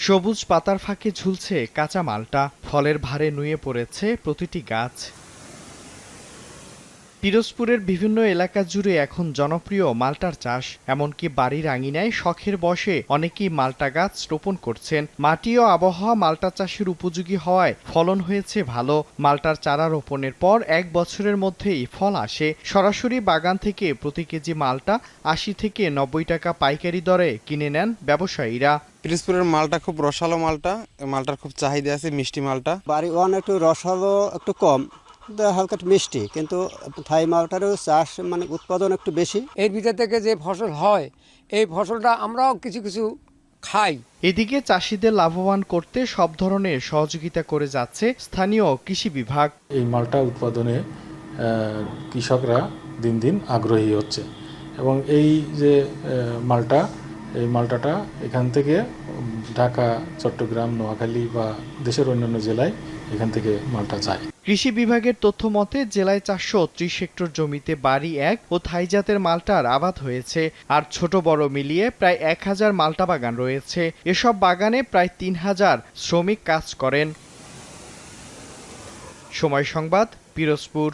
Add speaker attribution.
Speaker 1: সবুজ পাতার ফাঁকে ঝুলছে কাঁচা মালটা, ফলের ভারে নুয়ে পড়েছে প্রতিটি গাছ। পিরোজপুরের বিভিন্ন এলাকা জুড়ে এখন জনপ্রিয় মাল্টার চাষ। এমনকি বাড়ির আঙিনায় শখের বশে অনেকেই মাল্টা গাছ রোপণ করছেন। মাটি ও আবহাওয়া মাল্টা চাষের উপযোগী হওয়ায় ফলন হয়েছে ভালো। মাল্টার চারা রোপণের পর 1 বছরের মধ্যেই ফল আসে। সরাসরি বাগান থেকে প্রতি কেজি মাল্টা 80 থেকে 90 টাকা পাইকারি দরে কিনে নেন ব্যবসায়ীরা।
Speaker 2: পিরোজপুরের মালটা খুব রসালো মালটা, মালটার খুব চাহিদা আছে, মিষ্টি মালটা।
Speaker 3: বাড়ি একটু রসালো, একটু কম, হালকা মিষ্টি, কিন্তু থাই মালটারও চাষ উৎপাদন একটু বেশি।
Speaker 4: এর ভিতর থেকে যে ফসল হয় এই ফসলটা আমরাও কিছু কিছু খাই।
Speaker 1: এদিকে চাষিদের লাভবান করতে সব ধরনের সহযোগিতা করে যাচ্ছে স্থানীয় কৃষি বিভাগ।
Speaker 5: এই মালটা উৎপাদনে কৃষকরা দিন দিন আগ্রহী হচ্ছে এবং এই যে মালটাটা এখান থেকে ঢাকা, চট্টগ্রাম, নোয়াখালী বা দেশের অন্যান্য জেলায় এখান থেকে মালটা যায়।
Speaker 1: কৃষি বিভাগের তথ্য মতে জেলায় 430 হেক্টর জমিতে বাড়ি 1 ও থাই জাতের মাল্টার আবাদ হয়েছে। আর ছোট বড় মিলিয়ে প্রায় 1000 মাল্টা বাগান রয়েছে। এসব বাগানে প্রায় 3000 শ্রমিক কাজ করেন। সময় সংবাদ, পিরোজপুর।